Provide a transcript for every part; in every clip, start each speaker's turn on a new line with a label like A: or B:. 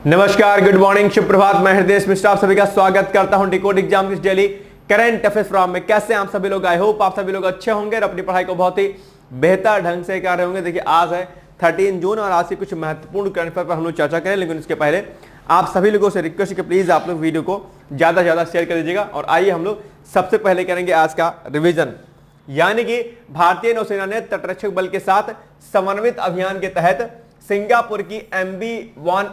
A: नमस्कार, good morning, शुभ प्रभात। मैं हृदय मिश्रा आप सभी का स्वागत करता हूं डिकोड एग्जाम की डेली करंट अफेयर्स फ्रॉम में। कैसे आप सभी लोग? आई होप आप सभी लोग अच्छे होंगे और अपनी पढ़ाई को बहुत ही बेहतर ढंग से कर रहे होंगे। देखिए आज है 13 जून और आज से कुछ महत्वपूर्ण करंट अफेयर पर हम लोग चर्चा करें, लेकिन उसके पहले आप सभी लोगों से रिक्वेस्ट है कि प्लीज आप लोग वीडियो को ज्यादा से ज्यादा शेयर कर दीजिएगा। और आइए हम लोग सबसे पहले करेंगे आज का रिविजन, यानी कि भारतीय नौसेना ने तटरक्षक बल के साथ समन्वित अभियान के तहत सिंगापुर की MB-1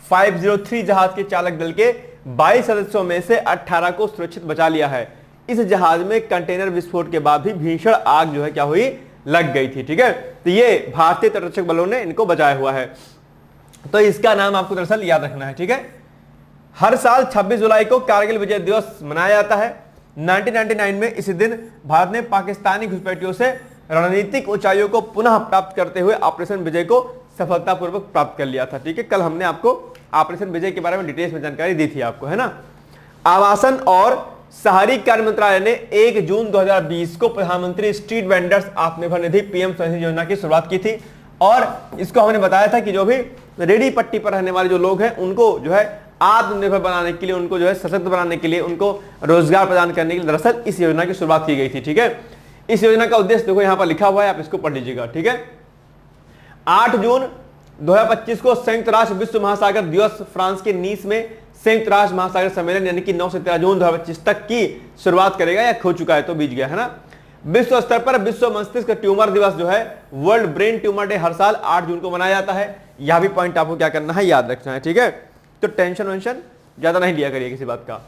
A: 503 जहाज के चालक दल के 22 सदस्यों में से 18 को सुरक्षित बचा लिया है। इस जहाज में कंटेनर विस्फोट के बाद भी भीषण आग जो है क्या हुई, लग गई थी। ठीक है, तो ये भारतीय तटरक्षक बलों ने इनको बचाया हुआ है। तो इसका नाम आपको दरअसल याद रखना है। ठीक है, हर साल 26 जुलाई को कारगिल विजय दिवस मनाया जाता है। 1999 में इसी दिन भारत ने पाकिस्तानी घुसपैठियों से रणनीतिक ऊंचाइयों को पुनः प्राप्त करते हुए ऑपरेशन विजय को सफलतापूर्वक प्राप्त कर लिया था। ठीक है, कल हमने आपको ऑपरेशन विजय के बारे में डिटेल्स में जानकारी दी थी आपको, है ना। आवासन और शहरी कार्य मंत्रालय ने 1 जून 2020 को प्रधानमंत्री street vendors Atmanirbhar Nidhi PM Svanidhi योजना की शुरुआत की थी। और इसको हमने बताया था कि जो भी रेडी पट्टी पर रहने वाले जो लोग हैं उनको जो है आत्मनिर्भर बनाने के लिए, उनको जो है सशक्त बनाने के लिए, उनको रोजगार प्रदान करने के लिए दरअसल इस योजना की शुरुआत की गई थी। ठीक है, इस योजना का उद्देश्य देखो यहां पर लिखा हुआ है, आप इसको पढ़ लीजिएगा। ठीक है, 8 जून 2025 को संयुक्त राष्ट्र विश्व महासागर दिवस फ्रांस के नीस में संयुक्त राष्ट्र महासागर सम्मेलन यानी कि 9 से 13 जून 2025 तक की शुरुआत करेगा, या हो चुका है तो बीत गया, है ना। विश्व स्तर पर विश्व मस्तिष्क ट्यूमर दिवस जो है वर्ल्ड ब्रेन ट्यूमर डे हर साल 8 जून को मनाया जाता है। यह भी पॉइंट आपको क्या करना है, याद रखना है। ठीक है, तो टेंशन वेंशन ज्यादा नहीं लिया करिए किसी बात का।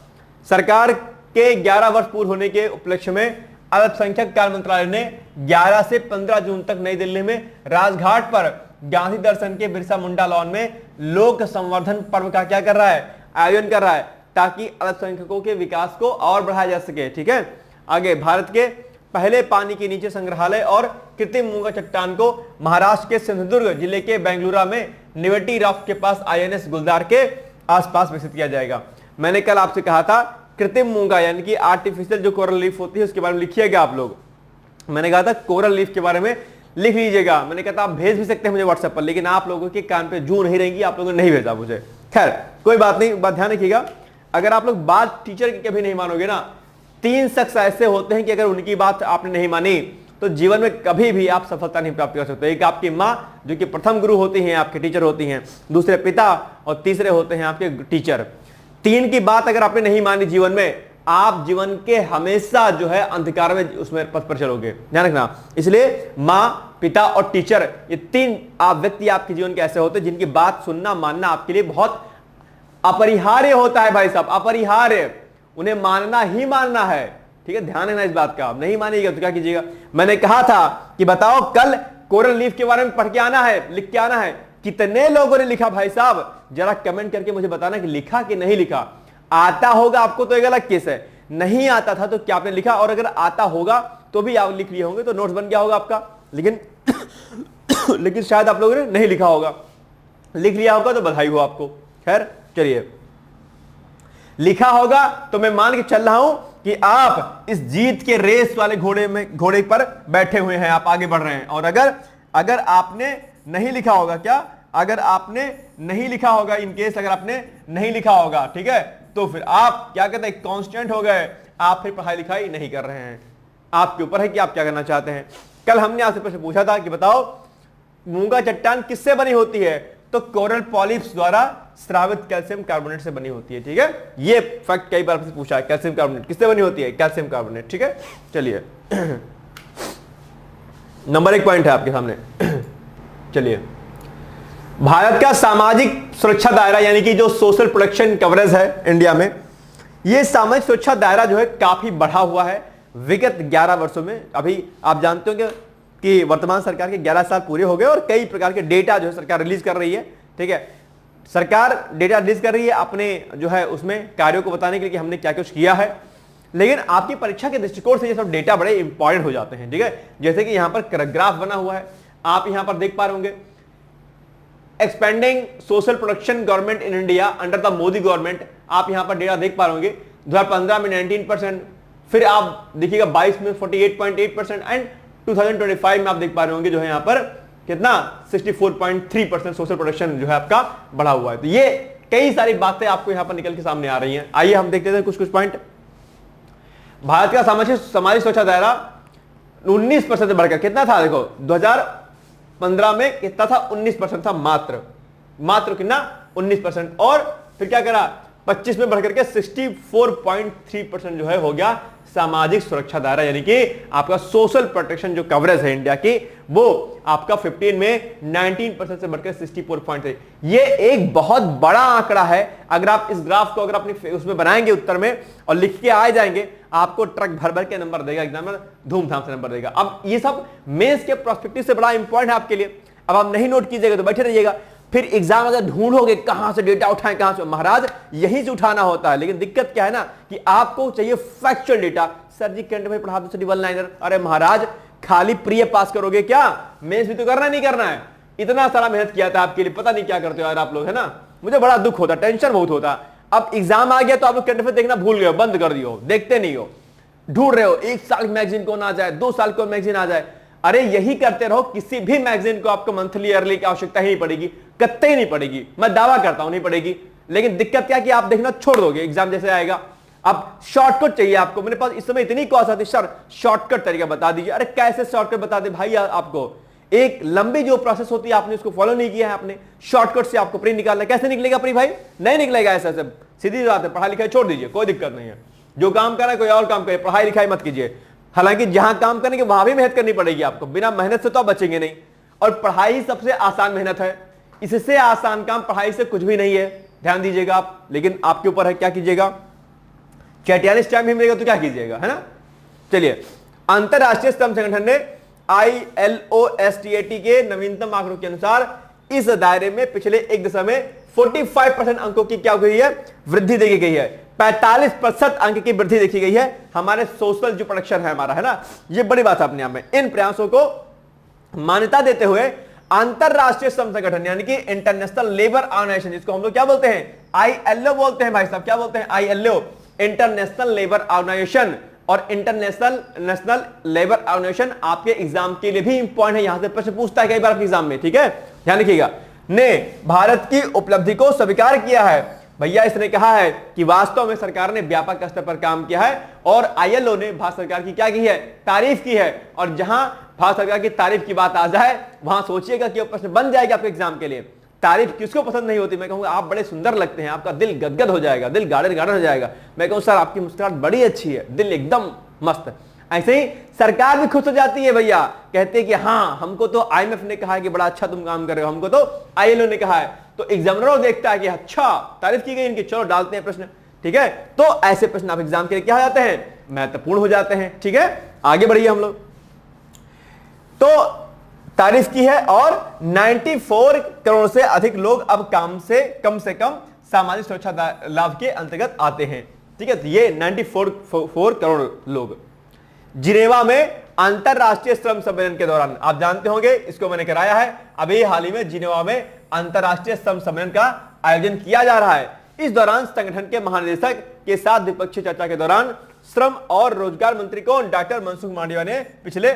A: सरकार के 11 वर्ष पूर्ण होने के उपलक्ष्य में अल्पसंख्यक कार्य मंत्रालय ने 11 से 15 जून तक नई दिल्ली में राजघाट पर गांधी दर्शन के बिरसा मुंडा लॉन में लोक संवर्धन पर्व का क्या कर रहा है, आयोजन कर रहा है, ताकि अल्पसंख्यकों के विकास को और बढ़ाया जा सके। ठीक है, आगे भारत के पहले पानी के नीचे संग्रहालय और कृत्रिम मूंगा चट्टान को महाराष्ट्र के सिंधुदुर्ग जिले के बेंगलुरु में निवटी रॉक के पास INS गुलदार के आसपास विकसित किया जाएगा। मैंने कल आपसे कहा था कृत्रिम मूंगा यानी कि आर्टिफिशियल जो कोरल लीफ होती है उसके बारे में लिखिएगा आप लोग। मैंने कहा था कोरल लीफ के बारे में लिख लीजिएगा। मैंने कहा था आप भेज भी सकते हैं मुझे व्हाट्सएप पर, लेकिन आप लोगों के कान पे जू नहीं रहेंगी, आप लोगों ने नहीं भेजा मुझे। खैर कोई बात नहीं, बात ध्यान रखिएगा। अगर आप लोग बात टीचर की कभी नहीं मानोगे ना, 3 शख्स ऐसे होते हैं कि अगर उनकी बात आपने नहीं मानी तो जीवन में कभी भी आप सफलता नहीं प्राप्त कर सकते। एक आपकी माँ जो कि प्रथम गुरु होती हैं, आपके टीचर होती हैं, दूसरे पिता और तीसरे होते हैं आपके टीचर। 3 की बात अगर आपने नहीं मानी जीवन में, आप जीवन के हमेशा जो है अंधकार में उसमें पथ पर चलोगे, ध्यान रखना। इसलिए माँ, पिता और टीचर, ये 3 आप व्यक्ति आपके जीवन के ऐसे होते हैं जिनकी बात सुनना मानना आपके लिए बहुत अपरिहार्य होता है भाई साहब, अपरिहार्य। उन्हें मानना ही मानना है। ठीक है, ध्यान रखना इस बात का। आप नहीं मानिएगा तो क्या कीजिएगा। मैंने कहा था कि बताओ कल कोरल लीफ के बारे में पढ़ के आना है, लिख के आना है। कितने लोगों ने लिखा भाई साहब, जरा कमेंट करके मुझे बताना कि लिखा कि नहीं लिखा। आता होगा आपको तो एक अलग केस है, नहीं आता था तो क्या आपने लिखा, और अगर आता होगा तो भी आप लिख लिए होंगे तो नोट्स बन गया होगा आपका। लेकिन लेकिन शायद आप लोगों ने नहीं लिखा होगा, लिख लिया होगा तो बधाई हो आपको। खैर चलिए, लिखा होगा तो मैं मान के चल रहा हूं कि आप इस जीत के रेस वाले घोड़े पर बैठे हुए हैं, आप आगे बढ़ रहे हैं। और अगर आपने नहीं लिखा होगा, क्या अगर आपने नहीं लिखा होगा, इनकेस अगर आपने नहीं लिखा होगा, ठीक है, तो फिर आप क्या कहते हैं, कांस्टेंट हो गए, आप फिर पढ़ाई लिखाई नहीं कर रहे हैं। आपके ऊपर है कि आप क्या करना चाहते हैं। कल हमने आपसे प्रश्न पूछा था कि बताओ मूंगा चट्टान किससे बनी होती है, तो कोरल पॉलिप्स द्वारा स्रावित कैल्शियम कार्बोनेट से बनी होती है। ठीक है, ये फैक्ट कई बार पूछा है, कैल्शियम कार्बोनेट किससे बनी होती है, कैल्शियम कार्बोनेट। ठीक है, चलिए नंबर 1 पॉइंट है आपके सामने। चलिए, भारत का सामाजिक सुरक्षा दायरा यानी कि जो सोशल प्रोटेक्शन कवरेज है इंडिया में, यह सामाजिक सुरक्षा दायरा जो है काफी बढ़ा हुआ है विगत 11 वर्षों में। अभी आप जानते हो कि वर्तमान सरकार के 11 साल पूरे हो गए और कई प्रकार के डेटा जो है सरकार रिलीज कर रही है। ठीक है, सरकार डेटा रिलीज कर रही है अपने जो है उसमें कार्यों को बताने के लिए कि हमने क्या कुछ किया है, लेकिन आपकी परीक्षा के दृष्टिकोण से ये सब डेटा बड़े इंपॉर्टेंट हो जाते हैं। ठीक है, जैसे कि यहां पर ग्राफ बना हुआ है, आप यहां पर देख पा रहे होंगे, expanding social protection government in India under the Modi government. आप यहां पर डेटा देख पा रहे होंगे, 2015 में 19%, फिर आप देखिएगा 22 में 48.8% एंड 2025 में आप देख पा रहे होंगे जो है यहां पर कितना 64.3% सोशल प्रोटेक्शन जो है आपका बढ़ा हुआ है। तो ये कई सारी बातें आपको यहां पर निकल के सामने आ रही हैं। आइए हम देखते हैं कुछ पॉइंट। भारत का सामाजिक सुरक्षा दायरा 19% से बढ़कर कितना था, देखो 2015 में कितना था, 19% था, मात्र कितना 19%। और फिर क्या करा, 25 में बढ़कर के 64.3% जो है हो गया सामाजिक सुरक्षा दायरा, यानी कि आपका सोशल प्रोटेक्शन जो कवरेज है इंडिया की, वो आपका 15 में 19% से बढ़कर 64.3। ये एक बहुत बड़ा आंकड़ा है। अगर आप इस ग्राफ को अगर अपनी उसमें बनाएंगे उत्तर में और लिख के आ जाएंगे, आपको ट्रक भर भर के नंबर देगा, एग्जाम में धूमधाम से नंबर देगा। अब ये सब मेंस के पर्सपेक्टिव से बड़ा इंपॉर्टेंट है आपके लिए। अब आप नहीं नोट कीजिएगा तो बैठे रहिएगा, फिर एग्जाम अगर ढूंढोगे कहां से डेटा उठाएं, कहां से, महाराज यहीं से उठाना होता है। लेकिन दिक्कत क्या है ना कि आपको चाहिए फैक्चुअल डेटा। सर जी करंट में पढ़ा दो सर वन लाइनर, अरे महाराज खाली प्री पास करोगे क्या, मेंस भी तो करना नहीं करना है। इतना सारा मेहनत किया था आपके लिए, पता नहीं क्या करते हो यार आप लोग, है ना। मुझे बड़ा दुख होता, टेंशन बहुत होता। अब एग्जाम आ गया तो आप लोग करंट देखना भूल गए, बंद कर दियो, देखते नहीं हो, ढूंढ रहे हो 1 साल मैगजीन को ना जाए, 2 साल को मैगजीन आ जाए। अरे यही करते रहो, किसी भी मैगजीन को आपको मंथली ईयरली की आवश्यकता ही नहीं पड़ेगी, कत्ते ही नहीं पड़ेगी। मैं दावा करता हूं नहीं पड़ेगी। लेकिन दिक्कत क्या कि आप देखना छोड़ दोगे, एग्जाम जैसे आएगा। अब शॉर्टकट चाहिए आपको, मेरे पास इस समय इतनी कॉल्स आती, सर शॉर्टकट तरीका बता दीजिए। अरे कैसे शॉर्टकट बता दे भाई, आपको एक लंबी जो प्रोसेस होती है आपने उसको फॉलो नहीं किया है आपने। शॉर्टकट से आपको प्री निकालना, कैसे निकलेगा प्री भाई, नहीं निकलेगा ऐसे ऐसे, सीधी बात है। पढ़ाई लिखाई छोड़ दीजिए, कोई दिक्कत नहीं है, जो काम करना है कोई और काम करिए, पढ़ाई लिखाई मत कीजिए। हालांकि जहां काम करेंगे वहां भी मेहनत करनी पड़ेगी आपको, बिना मेहनत से तो आप बचेंगे नहीं। और पढ़ाई ही सबसे आसान मेहनत है, इससे आसान काम पढ़ाई से कुछ भी नहीं है, ध्यान दीजिएगा आप। लेकिन आपके ऊपर है क्या कीजिएगा, चैटियालिस टाइम ही मिलेगा तो क्या कीजिएगा, है ना। चलिए, अंतरराष्ट्रीय स्तंभ संगठन ने ILO-STAT के नवीनतम आंकड़ों के अनुसार इस दायरे में पिछले एक दशक में 45% अंकों की क्या हुई है, वृद्धि देखी गई है। 45% अंक की वृद्धि देखी गई है हमारे सोशल जो प्रोडक्शन है हमारा, है ना। ये बड़ी बात है अपने आप में। इन प्रयासों को मान्यता देते हुए अंतरराष्ट्रीय श्रम संगठन यानी कि इंटरनेशनल लेबर ऑर्गेनाइजेशन, जिसको हम लोग क्या बोलते हैं, ILO बोलते हैं भाई साहब, क्या बोलते हैं, ILO, इंटरनेशनल लेबर ऑर्गेनाइजेशन। और नेशनल लेबर ऑर्गेनाइजेशन आपके एग्जाम के लिए भी इंपॉर्टेंट है, यहां से प्रश्न पूछता है कई बार आपके एग्जाम में, ठीक है, ध्यान रखिएगा। ने भारत की उपलब्धि को स्वीकार किया है। भैया इसने कहा है कि वास्तव में सरकार ने व्यापक स्तर पर काम किया है और ILO ने भारत सरकार की क्या की है, तारीफ की है। और जहां भारत सरकार की तारीफ की बात आ जाए वहां सोचिएगा कि प्रश्न बन जाएगा आपके एग्जाम के लिए। तारीफ किसको पसंद नहीं होती, मैं कहूंगा आप बड़े सुंदर लगते हैं, आपका दिल गदगद हो जाएगा, दिल गार्डन हो जाएगा। मैं कहूं सर आपकी मुस्कुराहट बड़ी अच्छी है, दिल एकदम मस्त। ऐसे ही सरकार भी खुश हो जाती है भैया, कहते हैं कि हाँ हमको तो IMF ने कहा है कि बड़ा अच्छा तुम काम कर रहे हो, हमको तो ILO ने कहा है। तो एग्जामिनर देखता है कि अच्छा तारीफ की गई इनकी, चलो डालते हैं प्रश्न, ठीक है। तो ऐसे प्रश्न आप एग्जाम के लिए क्या हो जाते हैं, महत्वपूर्ण हो जाते हैं, ठीक है। आगे बढ़िए हम लोग, तो तारीफ की है और 94 करोड़ से अधिक लोग अब काम से कम सामाजिक सुरक्षा लाभ के अंतर्गत आते हैं, ठीक है। तो ये 94 करोड़ लोग। जिनेवा में अंतरराष्ट्रीय श्रम सम्मेलन के दौरान, आप जानते होंगे इसको मैंने कराया है, अभी हाल ही में जिनेवा में अंतरराष्ट्रीय श्रम सम्मेलन का आयोजन किया जा रहा है। इस दौरान संगठन के महानिदेशक के साथ द्विपक्षीय चर्चा के दौरान श्रम और रोजगार मंत्री को डॉक्टर मनसुख मांडविया ने पिछले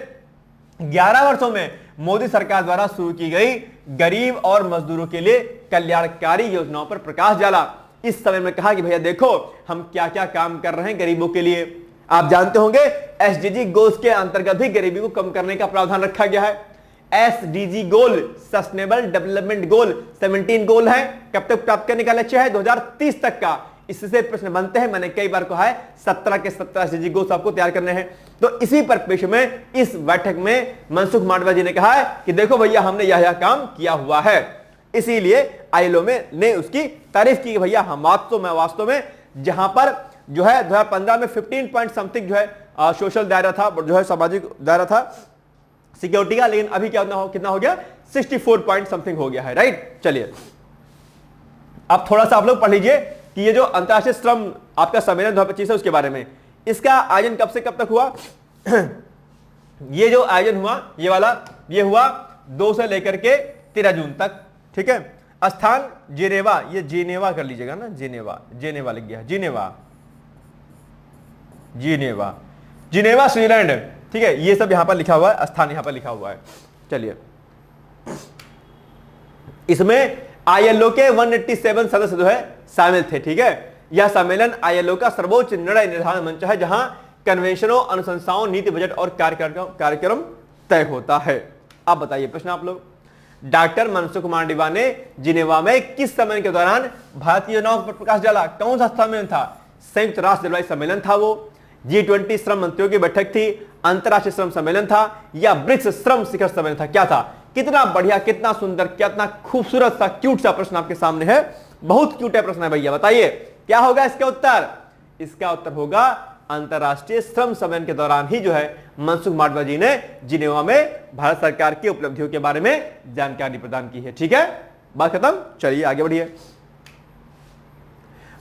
A: 11 वर्षों में मोदी सरकार द्वारा शुरू की गई गरीब और मजदूरों के लिए कल्याणकारी योजनाओं पर प्रकाश डाला। इस समय में कहा कि भैया देखो हम क्या क्या काम कर रहे हैं गरीबों के लिए। आप जानते होंगे SDG गोल्स के अंतर्गत भी गरीबी को कम करने का प्रावधान रखा गया है। SDG गोल, सस्टेनेबल डेवलपमेंट गोल 17 गोल है, कब तक प्राप्त करने का लक्ष्य है, 2030 तक का। इससे प्रश्न बनते हैं, मैंने कई बार कहा है 17 के 17 SDG गोल्स आपको तैयार करने हैं। तो इसी परिप्रेक्ष्य में इस बैठक में मनसुख मांडविया जी ने कहा है कि देखो भैया हमने यह काम किया हुआ है, इसीलिए ILO में ने उसकी तारीफ की। भैया हम वास्तव में जहां पर जो है 2015 में 15 पॉइंट समथिंग जो है सोशल दायरा था, जो है सामाजिक दायरा था सिक्योरिटी का, लेकिन अभी कितना हो गया 64 पॉइंट समथिंग हो गया है, राइट। चलिए अब थोड़ा सा आप लोग पढ़ लीजिए कि ये जो अंतरराष्ट्रीय श्रम आपका सम्मेलन 2025 है उसके बारे में। इसका आयोजन कब से कब तक हुआ ये जो आयोजन हुआ ये वाला, ये हुआ 2 से लेकर के 13 जून तक, ठीक है। स्थान जिनेवा, ये जिनेवा कर लीजिएगा ना, जिनेवा लिख गया, जिनेवा स्विट्जरलैंड, ठीक है। ये सब यहां पर लिखा हुआ है, स्थान यहां पर लिखा हुआ है। चलिए इसमें आईएलओ के 187 सदस्य जो है शामिल थे। ठीक है, यह सम्मेलन आईएलओ का सर्वोच्च निर्णय निर्धारण मंच है, जहां कन्वेंशनों, अनुशंसाओं, नीति, बजट और कार्यक्रम तय होता है। अब बताइए प्रश्न आप लोग, डॉक्टर मनसुख मांडविया ने जिनेवा में किस सम्मेलन के दौरान भारतीय योजनाओं पर प्रकाश डाला? कौन सा सम्मेलन था? संयुक्त राष्ट्र जलवायु सम्मेलन था वो, G20 श्रम मंत्रियों की बैठक थी, अंतरराष्ट्रीय श्रम सम्मेलन था, या ब्रिक्स श्रम शिखर सम्मेलन था? क्या था? कितना बढ़िया, कितना सुंदर, कितना खूबसूरत सा क्यूट सा प्रश्न आपके सामने है। बहुत क्यूट है प्रश्न है भैया, बताइए क्या होगा इसका उत्तर? इसका उत्तर होगा अंतरराष्ट्रीय श्रम सम्मेलन के दौरान ही जो है मनसुख मांडविया जी ने जिनेवा में भारत सरकार की उपलब्धियों के बारे में जानकारी प्रदान की है। ठीक है, बात खत्म, चलिए आगे बढ़िए।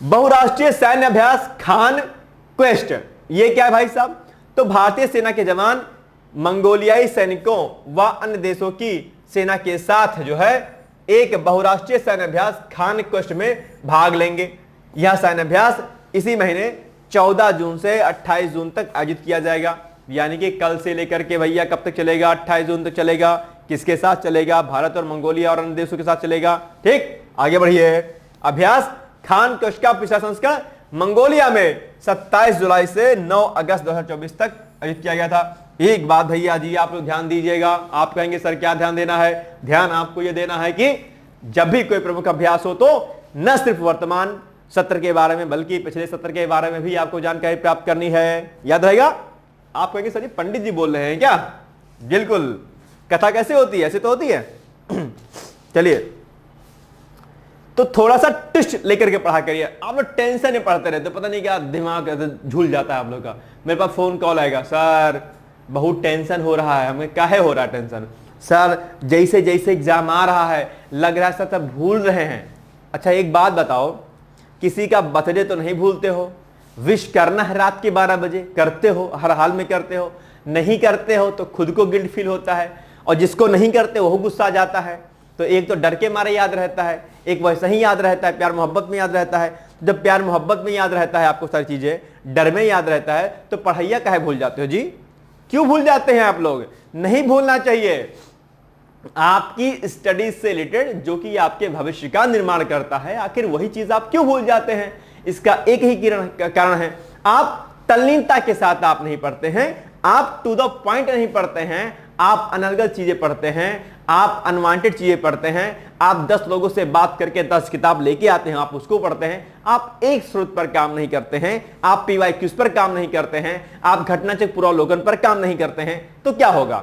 A: बहुराष्ट्रीय सैन्य अभ्यास खान क्वेस्ट, ये क्या है भाई साहब? तो भारतीय सेना के जवान मंगोलियाई सैनिकों व अन्य देशों की सेना के साथ जो है एक बहुराष्ट्रीय सैन्य अभ्यास खान क्वेस्ट में भाग लेंगे। यह सैन्य अभ्यास इसी महीने 14 जून से 28 जून तक आयोजित किया जाएगा। यानी कि कल से लेकर के भैया कब तक चलेगा? 28 जून तक चलेगा। किसके साथ चलेगा? भारत और मंगोलिया और अन्य देशों के साथ चलेगा। ठीक, आगे बढ़िए। अभ्यास खान क्वेस्ट का पिछला संस्करण मंगोलिया में 27 जुलाई से 9 अगस्त 2024 तक आयोजित किया गया था। एक बात भैया जी आप लोग ध्यान दीजिएगा। आप कहेंगे सर क्या ध्यान देना है? ध्यान आपको यह देना है कि जब भी कोई प्रमुख अभ्यास हो तो न सिर्फ वर्तमान सत्र के बारे में बल्कि पिछले सत्र के बारे में भी आपको जानकारी प्राप्त करनी है। याद रहेगा? आप कहेंगे सर जी पंडित जी बोल रहे हैं क्या? बिल्कुल। कथा कैसे होती है? ऐसे तो होती है। चलिए, तो थोड़ा सा ट्विस्ट लेकर के पढ़ा करिए। आप लोग टेंशन में पढ़ते रहते, पता नहीं क्या दिमाग झूल जाता है आप लोग का। मेरे पास फोन कॉल आएगा, सर बहुत टेंशन हो रहा है। हमें काहे हो रहा है टेंशन? सर जैसे जैसे एग्जाम आ रहा है लग रहा है सर सब भूल रहे हैं। अच्छा एक बात बताओ, किसी का बर्थडे तो नहीं भूलते हो? विश करना है रात के 12 बजे, करते हो? हर हाल में करते हो? नहीं करते हो तो खुद को गिल्ट फील होता है, और जिसको नहीं करते वो गुस्सा आ जाता है। तो एक तो डर के मारे याद रहता है, एक वैसे ही याद रहता है, प्यार मोहब्बत में याद रहता है। जब प्यार मोहब्बत में याद रहता है आपको सारी चीजें, डर में याद रहता है, तो पढ़ाइया काहे भूल जाते हो जी? क्यों भूल जाते हैं आप लोग? नहीं भूलना चाहिए। आपकी स्टडीज से रिलेटेड जो कि आपके भविष्य का निर्माण करता है, आखिर वही चीज आप क्यों भूल जाते हैं? इसका एक ही कारण है, आप तल्लीनता के साथ आप नहीं पढ़ते हैं, आप टू द पॉइंट नहीं पढ़ते हैं, आप अनर्गल चीजें पढ़ते हैं, आप अनवांटेड चीजें पढ़ते हैं, आप 10 लोगों से बात करके 10 किताब लेके आते हैं, आप उसको पढ़ते हैं, आप एक स्रोत पर काम नहीं करते हैं, आप PYQs पर काम नहीं करते हैं, आप घटनाचक्र पूर्वावलोकन पर काम नहीं करते हैं, तो क्या होगा?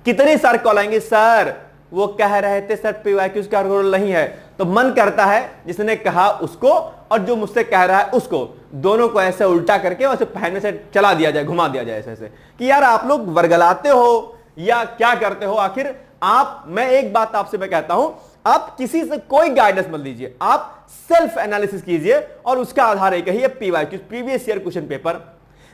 A: कितने सर कॉल आएंगे, सर वो कह रहे थे सर PYQs का रोल नहीं है। तो मन करता है जिसने कहा उसको और जो मुझसे कह रहा है उसको, दोनों को ऐसे उल्टा करके वैसे पहनने से चला दिया जाए, घुमा दिया जाए ऐसे कि यार आप लोग वर्गलाते हो या क्या करते हो आखिर आप? मैं एक बात आपसे मैं कहता हूं, आप किसी से कोई गाइडेंस मत लीजिए, आप सेल्फ एनालिसिस कीजिए और उसका आधार एक ही है PYQs, previous year question paper.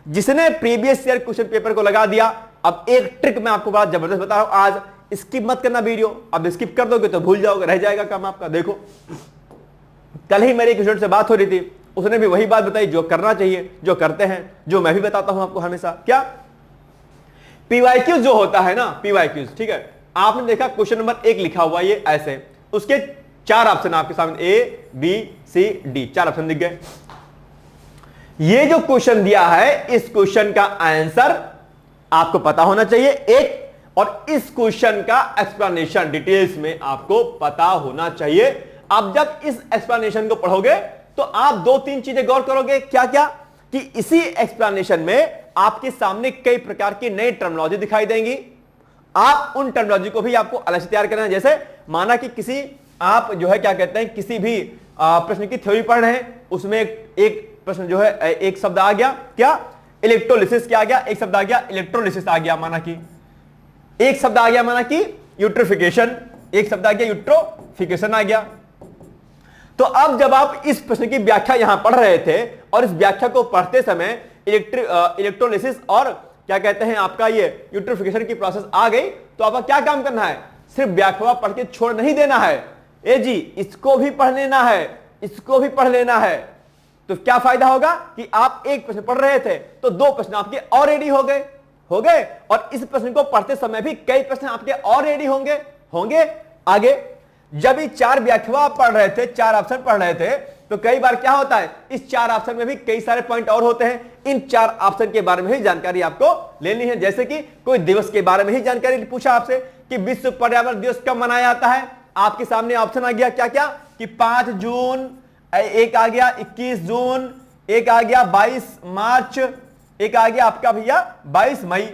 A: जिसने प्रीवियस ईयर क्वेश्चन पेपर को लगा दिया, अब एक ट्रिक मैं आपको बड़ा जबरदस्त बता रहा हूं, आज स्किप मत करना वीडियो। अब स्किप कर दोगे तो भूल जाओगे, रह जाएगा काम आपका। देखो कल ही मेरी एक स्टूडेंट से बात हो रही थी, उसने भी वही बात बताई जो करना चाहिए, जो करते हैं, जो मैं भी बताता हूं आपको हमेशा। क्या? PYQs जो होता है ना, PYQs, ठीक है, आपने देखा क्वेश्चन नंबर 1 लिखा हुआ ये ऐसे, उसके 4 ऑप्शन आपके सामने A, B, C, D, 4 option दिख गए। ये जो क्वेश्चन दिया है, इस क्वेश्चन का आंसर आपको पता होना चाहिए एक, और इस क्वेश्चन का एक्सप्लेनेशन डिटेल्स में आपको पता होना चाहिए। अब जब इस एक्सप्लेनेशन को पढ़ोगे तो आप 2-3 चीजें गौर करोगे। क्या क्या? कि इसी एक्सप्लेनेशन में आपके सामने कई प्रकार की नई टर्मिनोलॉजी दिखाई देंगी। आप उन टर्मिनोलॉजी को भी आपको अलग से तैयार करना है। जैसे माना कि किसी आप जो है क्या कहते हैं, किसी भी प्रश्न की थ्योरी पढ़ रहे हैं, उसमें एक प्रश्न जो है, एक शब्द आ गया क्या? इलेक्ट्रोलिसिस। क्या आ गया? एक शब्द आ गया इलेक्ट्रोलिसिस आ गया, माना कि एक शब्द आ गया, माना कि यूट्रोफिकेशन, एक शब्द आ गया यूट्रोफिकेशन आ गया। तो अब जब आप इस प्रश्न की व्याख्या यहां पढ़ रहे थे और इस व्याख्या को पढ़ते समय इलेक्ट्रोलिसिस और क्या कहते हैं आपका ये यूट्रोफिकेशन की प्रोसेस आ गई, तो आपका क्या काम करना है? सिर्फ व्याख्या पढ़ के छोड़ नहीं देना है, ए जी इसको भी पढ़ लेना है, इसको भी पढ़ लेना है। तो क्या फायदा होगा कि आप एक प्रश्न पढ़ रहे थे तो 2 प्रश्न आपके और रेडी हो गए, और इस प्रश्न को पढ़ते समय भी कई प्रश्न आपके और रेडी होंगे। आगे जब ये 4 व्याख्या आप पढ़ रहे थे, 4 ऑप्शन पढ़ रहे थे, तो कई बार क्या होता है, इस 4 ऑप्शन में भी कई सारे पॉइंट और होते हैं। इन 4 ऑप्शन के बारे में ही जानकारी आपको लेनी है। जैसे कि कोई दिवस के बारे में ही जानकारी पूछा आपसे कि विश्व पर्यावरण दिवस कब मनाया जाता है, आपके सामने ऑप्शन आ गया क्या क्या कि 5 जून, एक आ गया 21 जून, एक आ गया 22 मार्च, एक आ गया आपका भैया 22 मई।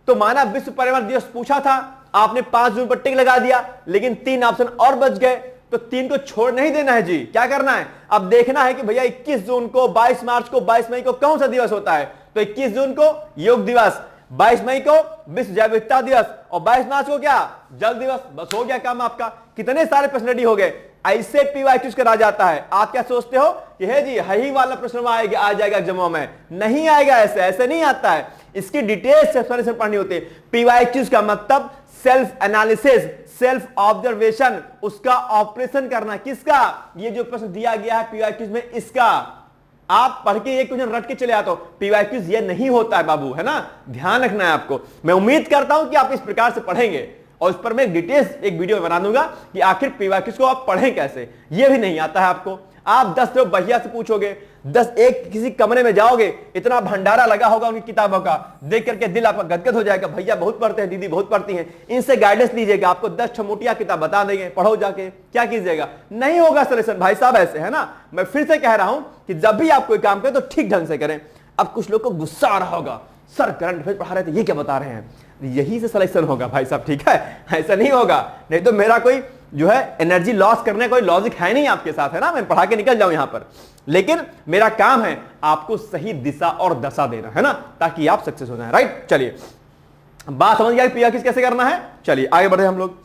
A: तो माना विश्व पर्यावरण दिवस पूछा था, आपने 5 जून पर टिक लगा दिया, लेकिन 3 ऑप्शन और बच गए, तो 3 को छोड़ नहीं देना है जी। क्या करना है, अब देखना है कि भैया 21 जून को, 22 मार्च को, 22 मई को कौन सा दिवस होता है। तो 21 जून को योग दिवस, 22 मई को विश्व जैव विविधता दिवस और 22 मार्च को क्या, जल दिवस। बस हो गया काम आपका। कितने सारे प्रश्न रेडी हो गए। ऐसे पीवाईक्यूज करा जाता है। आप क्या सोचते हो कि है जी यही वाला प्रश्न आ जाएगा एग्जामों में? नहीं आएगा, ऐसे नहीं आता है। इसकी डिटेल्स से पढ़नी होती है। पीवाईक्यूज का मतलब सेल्फ एनालिसिस, सेल्फ ऑब्जर्वेशन, उसका ऑपरेशन करना। किसका? ये जो प्रश्न दिया गया है पीवाईक्यूज में, इसका। आप पढ़ के एक क्वेश्चन रट के चले आते हो, पीवाईक्यूज ये नहीं होता है बाबू, है ना, ध्यान रखना है आपको। मैं उम्मीद करता हूं कि आप इस प्रकार से पढ़ेंगे और उस पर मैं डिटेल्स एक वीडियो बना दूंगा कि आखिर पीवाईक्यूज को आप पढ़ें कैसे। ये भी नहीं आता है आपको। आप 10 लोग भैया से पूछोगे, 10 एक किसी कमरे में जाओगे, इतना भंडारा लगा होगा उनकी किताबों का, देख करके दिल आपका गदगद हो जाएगा। भैया बहुत पढ़ते हैं, दीदी बहुत पढ़ती हैं, इनसे गाइडेंस लीजिएगा, आपको 10 छमोटिया किताब बता देंगे, पढ़ो जाके। क्या कीजिएगा? नहीं होगा सलेक्शन भाई साहब, ऐसे है ना। मैं फिर से कह रहा हूं कि जब भी आप कोई काम करें तो ठीक ढंग से करें। अब कुछ लोग को गुस्सा आ रहा होगा, सर करंट अफेयर पढ़ा रहे थे, ये क्या बता रहे हैं, यही से सिलेक्शन होगा भाई साहब, ठीक है, ऐसा नहीं होगा। नहीं तो मेरा कोई जो है एनर्जी लॉस करने कोई लॉजिक है नहीं आपके साथ, है ना, मैं पढ़ा के निकल जाऊं यहां पर। लेकिन मेरा काम है आपको सही दिशा और दशा देना, है ना, ताकि आप सक्सेस हो जाए। राइट, चलिए बात समझ गया पीवाईक्यूज कैसे करना है। चलिए आगे बढ़े हम लोग।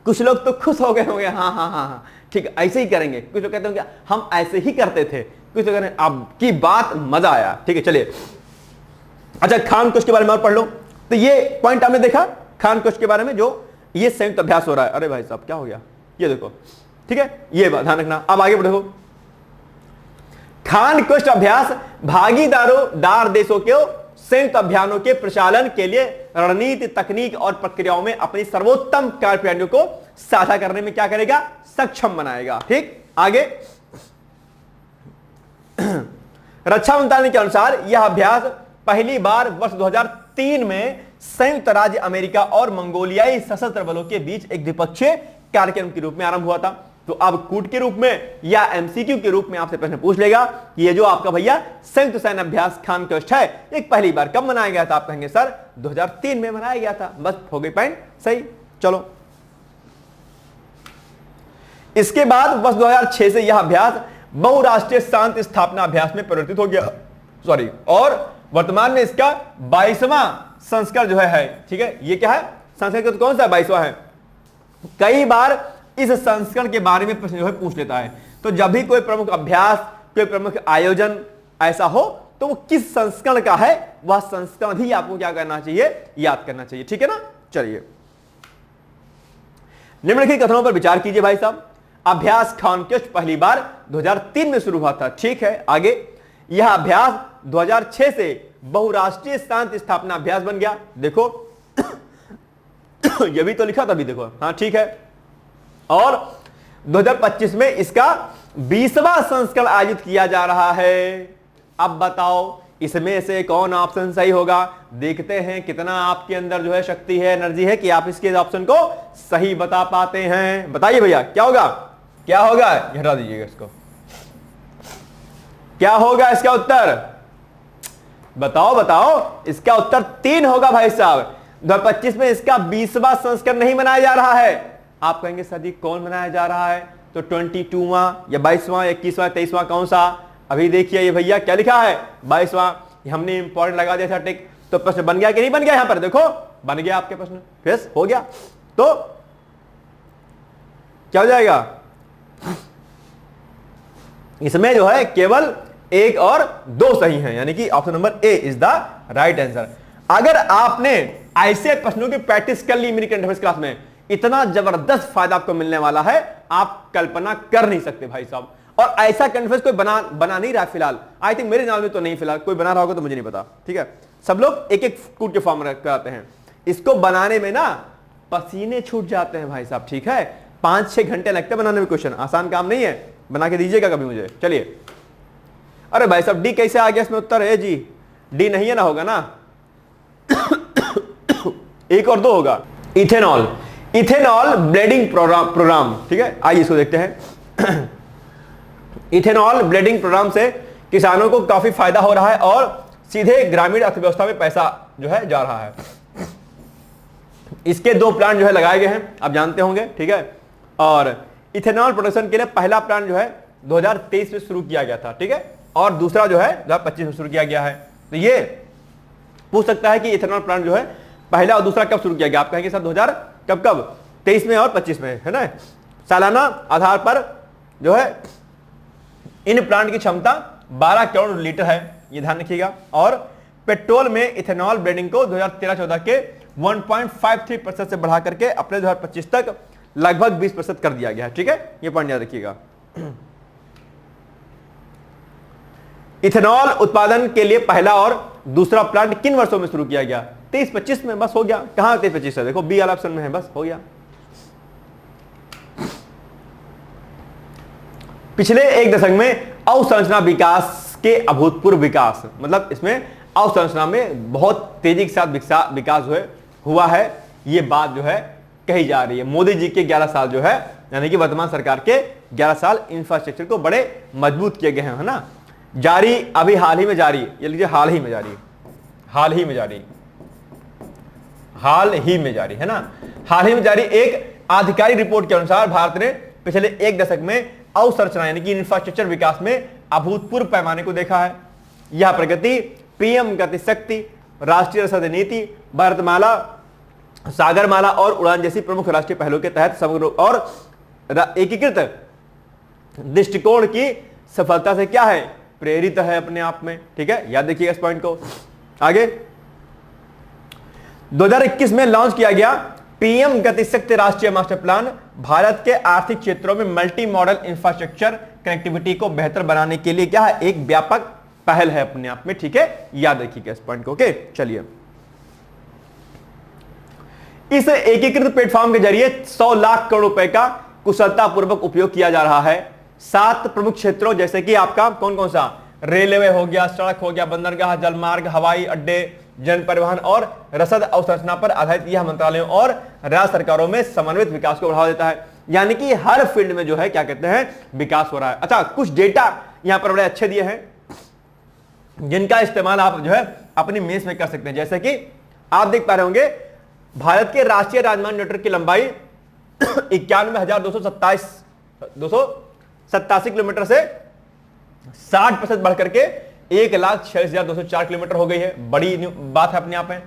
A: कुछ लोग तो खुश हो गए होंगे, हाँ हाँ हाँ हाँ ठीक है, ऐसे ही करेंगे। कुछ लोग कहते होंगे हम ऐसे ही करते थे, कुछ लोग कहते हैं आपकी बात मजा आया। ठीक है, चलिए। अच्छा, खान कोश के बारे में और पढ़ लो। तो ये पॉइंट आपने देखा खान कोश के बारे में, जो ये संयुक्त अभ्यास हो रहा है। अरे भाई साहब क्या हो गया, ये देखो, ठीक है, ये बात ध्यान रखना। अब आगे बढ़ो। खान कोश अभ्यास भागीदार देशों के संयुक्त अभियानों के प्रचालन के लिए रणनीति, तकनीक और प्रक्रियाओं में अपनी सर्वोत्तम कार्यप्रणालियों को साझा करने में क्या करेगा, सक्षम बनाएगा। ठीक, आगे। रक्षा मंत्रालय के अनुसार यह अभ्यास पहली बार वर्ष 2003 में संयुक्त राज्य अमेरिका और मंगोलियाई सशस्त्र बलों के बीच एक द्विपक्षीय कार्यक्रम के रूप में आरंभ हुआ था। तो अब कूट के रूप में या एमसीक्यू के रूप में आपसे प्रश्न पूछ लेगा कि ये जो आपका भैया संयुक्त सैन्य अभ्यास खान कोश है, एक पहली बार कब मनाया गया था? आप कहेंगे सर 2003 में मनाया गया था। बस हो गई पॉइंट सही। चलो, इसके बाद वर्ष 2006 से यह अभ्यास बहुराष्ट्रीय शांति स्थापना अभ्यास में परिवर्तित हो गया, सॉरी, और वर्तमान में इसका 22वां संस्करण जो है। ठीक है, ये क्या है संस्करण, तो कौन सा 22वां है। कई बार इस संस्करण के बारे में प्रश्न जो है पूछ लेता है। तो जब भी कोई प्रमुख अभ्यास, कोई प्रमुख आयोजन ऐसा हो, तो वो किस संस्करण का है, वह संस्करण भी आपको क्या करना चाहिए, याद करना चाहिए। ठीक है ना। चलिए, निम्नलिखित कथनों पर विचार कीजिए भाई साहब। अभ्यास खान कोश पहली बार 2003 में शुरू हुआ था। ठीक है, आगे। यह अभ्यास 2006 से बहुराष्ट्रीय शांति स्थापना अभ्यास बन गया। देखो यह भी तो लिखा था अभी, देखो, हाँ ठीक है। और 2025 में इसका 20वां संस्करण आयोजित किया जा रहा है। अब बताओ इसमें से कौन ऑप्शन सही होगा। देखते हैं कितना आपके अंदर जो है शक्ति है, एनर्जी है कि आप इसके ऑप्शन को सही बता पाते हैं। बताइए भैया क्या होगा, क्या होगा, हटा दीजिएगा इसको। क्या होगा इसका उत्तर, बताओ बताओ। इसका उत्तर 3 होगा भाई साहब। 2025 में इसका 20वां संस्करण नहीं मनाया जा रहा है। आप कहेंगे सर जी कौन मनाया जा रहा है, तो 22वां या 22वां, 21वां, 23वां, कौन सा? अभी देखिए ये भैया क्या लिखा है, 22वां। हमने इंपॉर्टेंट लगा दिया था टिक, तो प्रश्न बन गया कि नहीं बन गया? यहां पर देखो बन गया आपके प्रश्न, फिर हो गया। तो क्या हो जाएगा, इसमें जो है केवल 1 और 2 सही हैं, यानी कि option number A is the right answer. अगर आपने ऐसे प्रश्नों की प्रैक्टिस कर ली मेरी करंट अफेयर्स क्लास में, इतना जबरदस्त फायदा आपको मिलने वाला है, आप कल्पना कर नहीं सकते भाई साहब। और ऐसा करंट अफेयर्स कोई बना नहीं रहा फिलहाल, आई थिंक मेरे नाम में तो नहीं, फिलहाल कोई बना रहा होगा तो मुझे नहीं पता। ठीक है, सब लोग एक एक कूट के फॉर्म कराते हैं। इसको बनाने में ना पसीने छूट जाते हैं भाई साहब, ठीक है। 5-6 घंटे लगते हैं बनाने में क्वेश्चन, आसान काम नहीं है, बना के दीजिएगा कभी मुझे। चलिए, अरे भाई साहब डी कैसे आ गया इसमें उत्तर? है जी, डी नहीं है ना, होगा ना 1 और 2 होगा। इथेनॉल, इथेनॉल ब्लेडिंग प्रोग्राम, ठीक है, आइए इसको देखते हैं। इथेनॉल ब्लेडिंग प्रोग्राम से किसानों को काफी फायदा हो रहा है और सीधे ग्रामीण अर्थव्यवस्था में पैसा जो है जा रहा है। इसके 2 प्लांट जो है लगाए गए हैं, आप जानते होंगे, ठीक है। और इथेनॉल प्रोडक्शन के लिए पहला प्लांट जो है 2023 में शुरू किया गया था, ठीक है, और दूसरा जो है 2025 में शुरू किया गया है। तो ये पूछ सकता है कि इथेनॉल प्लांट जो है पहला और दूसरा कब शुरू किया गया? आप कहेंगे सर 2000 कब 23 में और 25 में, है ना। सालाना आधार पर जो है इन प्लांट की क्षमता 12 करोड़ लीटर है, ये ध्यान रखिएगा। और पेट्रोल में इथेनॉल ब्लेंडिंग को 2013-14 के 1.53% से बढ़ा करके अपने 2025 तक लगभग 20% कर दिया गया है, ठीक है, ये पॉइंट याद रखिएगा। इथेनॉल उत्पादन के लिए पहला और दूसरा प्लांट किन वर्षों में शुरू किया गया? 23-25 में, बस हो गया। कहां 23-25 है? देखो बी वाला ऑप्शन में है, बस हो गया। पिछले 1 दशक में अवसंरचना विकास के अभूतपूर्व विकास, मतलब इसमें अवसंरचना में बहुत तेजी के साथ विकास हुआ है, ये बात जो है कही जा रही है। मोदी जी के 11 साल जो है, यानी कि वर्तमान सरकार के 11 साल इंफ्रास्ट्रक्चर को बड़े मजबूत किए गए हैं, है ना। जारी, अभी हाल ही में जारी, ये लीजिए हाल ही में जारी है ना। हाल ही में जारी एक आधिकारिक रिपोर्ट के अनुसार भारत ने पिछले 1 दशक में अवसंरचना यानी कि इंफ्रास्ट्रक्चर विकास में अभूतपूर्व पैमाने को देखा है। यह प्रगति पीएम गति शक्ति, राष्ट्रीय रसद नीति, भारतमाला, सागरमाला और उड़ान जैसी प्रमुख राष्ट्रीय पहलों के तहत समग्र और एकीकृत दृष्टिकोण की सफलता से क्या है? प्रेरित है अपने आप में, ठीक है, याद देखिएगा इस पॉइंट को। आगे 2021 में लॉन्च किया गया पीएम गति शक्ति राष्ट्रीय मास्टर प्लान भारत के आर्थिक क्षेत्रों में मल्टी मॉडल इंफ्रास्ट्रक्चर कनेक्टिविटी को बेहतर बनाने के लिए क्या है? एक व्यापक पहल है अपने आप में, ठीक है, याद रखिएगा इस पॉइंट को। ओके, चलिए, इस एकीकृत प्लेटफॉर्म के जरिए 100 लाख करोड़ रुपए का कुशलतापूर्वक उपयोग किया जा रहा है। 7 प्रमुख क्षेत्रों जैसे कि आपका कौन कौन सा? रेलवे हो गया, सड़क हो गया, बंदरगाह, जलमार्ग, हवाई अड्डे, जन परिवहन और रसद अवसंरचना पर आधारित यह मंत्रालयों और राज्य सरकारों में समन्वित विकास को बढ़ावा देता है। यानी कि हर फील्ड में जो है क्या कहते हैं? विकास हो रहा है। अच्छा, कुछ डेटा यहां पर बड़े अच्छे दिए हैं जिनका इस्तेमाल आप जो है अपनी मेंस में कर सकते हैं। जैसे कि आप देख पा रहे होंगे भारत के राष्ट्रीय राजमार्ग नेटवर्क की लंबाई 91,287 किलोमीटर से 60% बढ़कर के 1,46,204 किलोमीटर हो गई है। बड़ी बात है अपने आप में।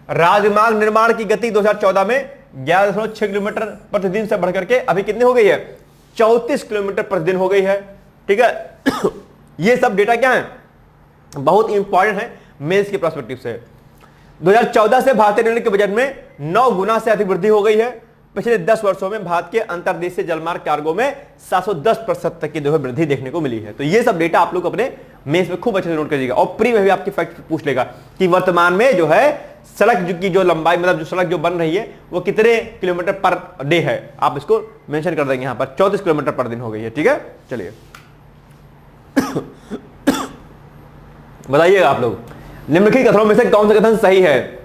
A: राजमार्ग निर्माण की गति 2014 में 11.6 किलोमीटर प्रतिदिन से बढ़कर के अभी कितनी हो गई है? 34 किलोमीटर प्रतिदिन हो गई है, ठीक है। ये सब डेटा क्या है? बहुत इंपॉर्टेंट है मेंस के पर्सपेक्टिव से। 2014 से भारतीय रेलवे के बजट में 9 गुना से अधिक वृद्धि हो गई है। पिछले 10 वर्षों में भारत के अंतर्देशीय जलमार्ग कार्गो में 710% तक की जो है वृद्धि देखने को मिली है। तो ये सब डेटा आप लोग अपने मेंस में खूब अच्छे से नोट करिएगा और प्री में भी आपकी फैक्ट पूछ लेगा कि वर्तमान में जो है सड़क की जो लंबाई, मतलब जो सड़क जो बन रही है वो कितने किलोमीटर पर डे है। आप इसको मेंशन कर देंगे, यहां पर 34 किलोमीटर पर दिन हो गई है, ठीक है। चलिए बताइएगा आप लोग, निम्नलिखित कथनों में से कौन सा कथन सही है?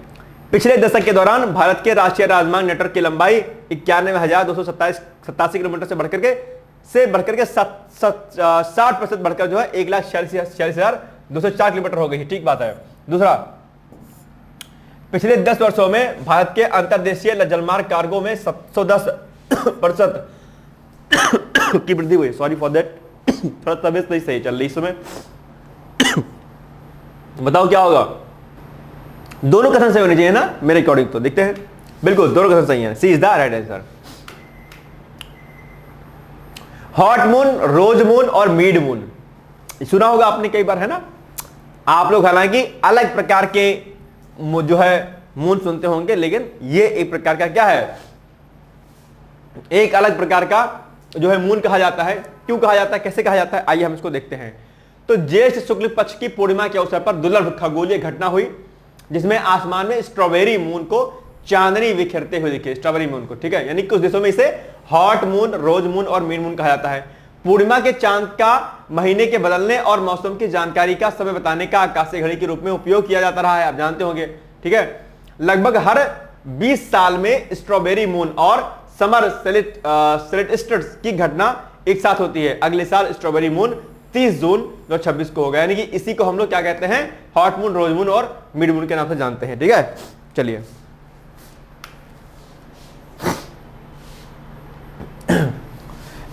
A: पिछले दशक के दौरान भारत के राष्ट्रीय राजमार्ग नेटवर्क की लंबाई 91,287 किलोमीटर से बढ़कर के 60% बढ़कर जो है 1,46,204 किलोमीटर हो गई है, ठीक बात है। दूसरा, पिछले 10 वर्षों में भारत के अंतर्देशीय जलमार्ग कार्गो में 710% की वृद्धि हुई। सॉरी फॉर दैट, थोड़ा तबीयत नहीं सही चल रही इस समय। बताओ क्या होगा? दोनों कथन सही होने चाहिए ना मेरे अकॉर्डिंग, तो देखते हैं। बिल्कुल दोनों कथन सही हैं, C is the right answer. Hot moon, rose moon और मिड मून सुना होगा आपने कई बार, है ना। आप लोग हालांकि अलग प्रकार के जो है मून सुनते होंगे, लेकिन ये एक प्रकार का क्या है? एक अलग प्रकार का जो है मून कहा जाता है। क्यों कहा जाता है, कैसे कहा जाता है, आइए हम इसको देखते हैं। तो ज्येष्ठ शुक्ल पक्ष की पूर्णिमा के अवसर पर दुर्लभ खगोलीय घटना हुई जिसमें आसमान में स्ट्रॉबेरी मून को चांदनी बिखेरते हुए दिखे, स्ट्रॉबेरी मून को, ठीक है। यानी कुछ देशों में इसे हॉट मून, रोज मून और मीड मून कहा जाता है। पूर्णिमा के चांद का महीने के बदलने और मौसम की जानकारी का समय बताने का आकाशीय घड़ी के रूप में उपयोग किया जाता रहा है, आप जानते होंगे, ठीक है। लगभग हर 20 साल में स्ट्रॉबेरी मून और समर सोलिस्टिस की घटना एक साथ होती है। अगले साल स्ट्रॉबेरी मून 30 जून 2026 को होगा, यानी कि इसी को हम लोग क्या कहते हैं, हॉट मून, रोज मून और मिड मून के नाम से जानते हैं, ठीक है। चलिए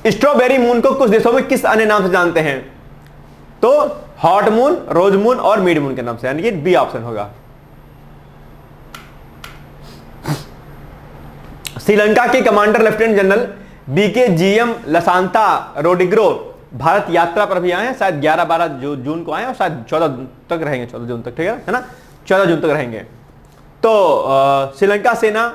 A: स्ट्रॉबेरी मून को कुछ देशों में किस अन्य नाम से जानते हैं, तो हॉट मून, रोज मून और मिड मून के नाम से, यानी कि बी ऑप्शन होगा। श्रीलंका के commander lieutenant general BKGM Lasantha Rodrigo Bharat यात्रा पर भी आए हैं, शायद 11-12 जून को आए और शायद 14 तक रहेंगे, 14 जून तक, ठीक है ना, 14 जून तक रहेंगे। तो श्रीलंका सेना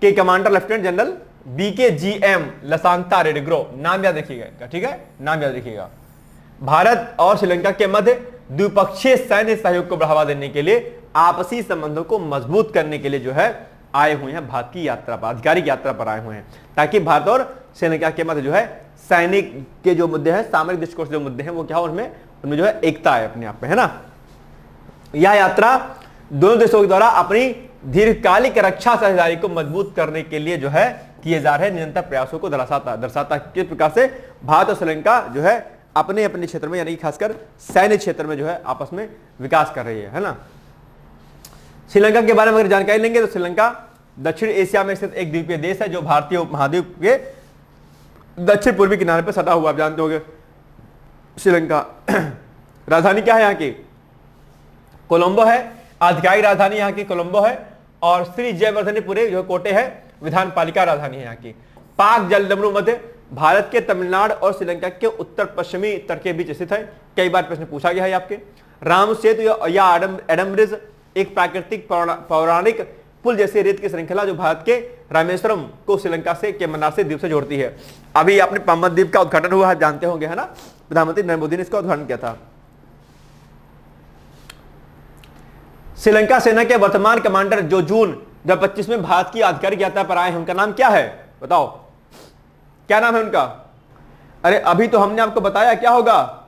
A: के commander lieutenant general BKGM Lasantha Rodrigo, नाम याद रखिएगा, ठीक है, नाम याद रखिएगा। भारत और श्रीलंका के मध्य द्विपक्षीय सैन्य सहयोग को बढ़ावा देने के लिए, आपसी संबंधों को मजबूत करने के लिए जो है आए हुए हैं, भारत की यात्रा पर, आधिकारिक यात्रा पर आए हुए हैं, ताकि भारत और श्रीलंका के मध्य जो है सैनिक के जो मुद्दे हैं, सामरिक दृष्टिकोण से जो मुद्दे हैं वो क्या हो, उनमें जो है एकता है अपने आप में, है ना। यह यात्रा दोनों देशों के द्वारा अपनी दीर्घकालिक रक्षा साझेदारी को मजबूत करने के लिए जो है किए जा रहे निरंतर प्रयासों को दर्शाता किस प्रकार से भारत और श्रीलंका जो है अपने अपने क्षेत्र में, यानी खासकर सैन्य क्षेत्र में जो है आपस में विकास कर रही है ना। श्रीलंका के बारे में अगर जानकारी लेंगे तो श्रीलंका दक्षिण एशिया में स्थित एक द्वीपीय देश है जो भारतीय उपमहाद्वीप के दक्षिण पूर्वी किनारे पर सटा हुआ, आप जानते होंगे श्रीलंका। राजधानी क्या है यहाँ की, कोलंबो है, आधिकारिक राजधानी यहाँ की कोलंबो है, और श्री जयवर्धनेपुरे जो कोटे है विधान पालिका राजधानी है यहाँ की। पाक जलडमरू मध्य भारत के तमिलनाडु और श्रीलंका के उत्तर पश्चिमी तट के बीच स्थित है। कई बार प्रश्न पूछा गया है आपके। राम सेतु या एडम ब्रिज एक प्राकृतिक पौराणिक पुल जैसी रेत की श्रृंखला जो भारत के रामेश्वरम को श्रीलंका से के मन्नार द्वीप से जोड़ती है। अभी आपने पामत द्वीप का उद्घाटन हुआ है, जानते होंगे, है ना, प्रधानमंत्री नरेंद्र मोदी ने इसका उद्घाटन किया था। श्रीलंका सेना के वर्तमान कमांडर जो जून 2025 में भारत की आधिकारिक यात्रा पर आए हैं, उनका नाम क्या है, बताओ क्या नाम है उनका। अरे अभी तो हमने आपको बताया क्या होगा,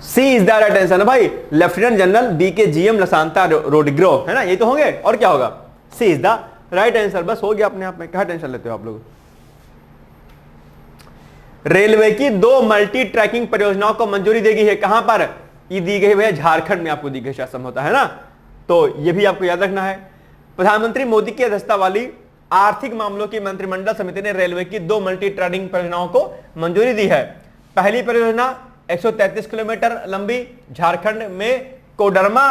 A: सी इज द राइट आंसर भाई, lieutenant general BKGM Lasantha Rodrigo, है ना, ये तो होंगे, और क्या होगा, सी इज द राइट आंसर। बस हो गया अपने आप में, क्या टेंशन लेते हो आप लोग। रेलवे की 2 मल्टी ट्रैकिंग परियोजनाओं को मंजूरी देगी है, कहां पर ये दी गई है, झारखंड में आपको दी गई, शायद होता है ना, तो ये भी आपको याद रखना है। प्रधानमंत्री मोदी की अध्यक्षता वाली आर्थिक मामलों की मंत्रिमंडल समिति ने रेलवे की 2 मल्टी ट्रैकिंग परियोजनाओं को मंजूरी दी है। पहली परियोजना 133 किलोमीटर लंबी झारखंड में कोडरमा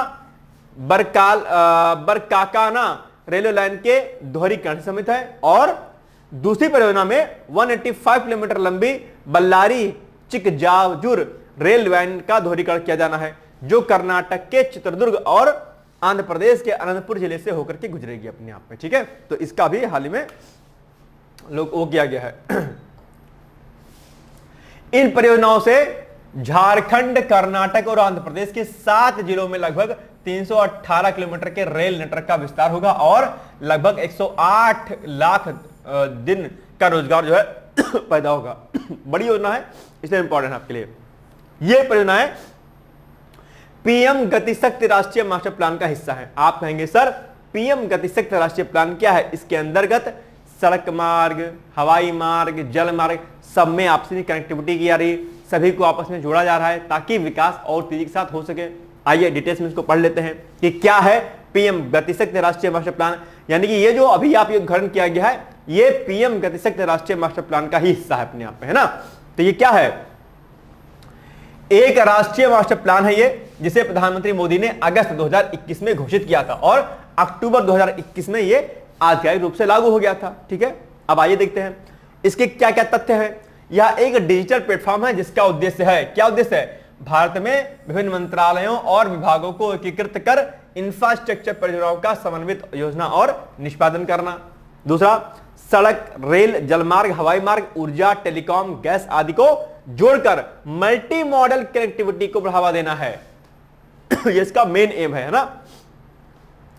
A: बरकाकाना रेलवे लाइन के दोहरीकरण से सम्मिलित है, और दूसरी परियोजना में 185 किलोमीटर लंबी बल्लारी चिकजाजुर रेल लाइन का दोहरीकरण किया जाना है, जो कर्नाटक के चित्रदुर्ग और आंध्र प्रदेश के अनंतपुर जिले से होकर के गुजरेगी अपने आप में, ठीक है। तो इसका भी हाल ही में लोग वो किया गया है। इन परियोजनाओं से झारखंड, कर्नाटक और आंध्र प्रदेश के 7 जिलों में लगभग 318 किलोमीटर के रेल नेटवर्क का विस्तार होगा और लगभग 108 लाख दिन का रोजगार जो है पैदा होगा। बड़ी योजना है, इसलिए इंपॉर्टेंट है आपके लिए। यह परियोजनाएं पीएम गतिशक्ति राष्ट्रीय मास्टर प्लान का हिस्सा है। आप कहेंगे सर पीएम गतिशक्ति राष्ट्रीय प्लान क्या है, इसके अंतर्गत सड़क मार्ग, हवाई मार्ग, जल मार्ग सब में आपसी कनेक्टिविटी की जा रही, सभी को आपस में जोड़ा जा रहा है ताकि विकास और तेजी के साथ हो सके। आइए डिटेल्स में इसको पढ़ लेते हैं कि क्या है पीएम गतिशक्ति राष्ट्रीय मास्टर प्लान। यानी कि ये जो अभी आप उद्घाटन किया गया है ये पीएम गतिशक्ति राष्ट्रीय मास्टर प्लान का ही हिस्सा है अपने आप में, है ना। तो ये क्या है, एक राष्ट्रीय मास्टर प्लान है ये, जिसे प्रधानमंत्री मोदी ने अगस्त 2021 में घोषित किया था और अक्टूबर 2021 में ये आधिकारिक रूप से लागू हो गया था, ठीक है। अब आइए देखते हैं इसके क्या क्या तथ्य हैं। यह एक डिजिटल प्लेटफॉर्म है जिसका उद्देश्य है, क्या उद्देश्य है, भारत में विभिन्न मंत्रालयों और विभागों को एकीकृत कर इंफ्रास्ट्रक्चर परियोजनाओं का समन्वित योजना और निष्पादन करना। दूसरा, सड़क, रेल, जलमार्ग, हवाई मार्ग, ऊर्जा, टेलीकॉम, गैस आदि को जोड़कर मल्टी मॉडल कनेक्टिविटी को बढ़ावा देना है। ये इसका मेन एम है ना।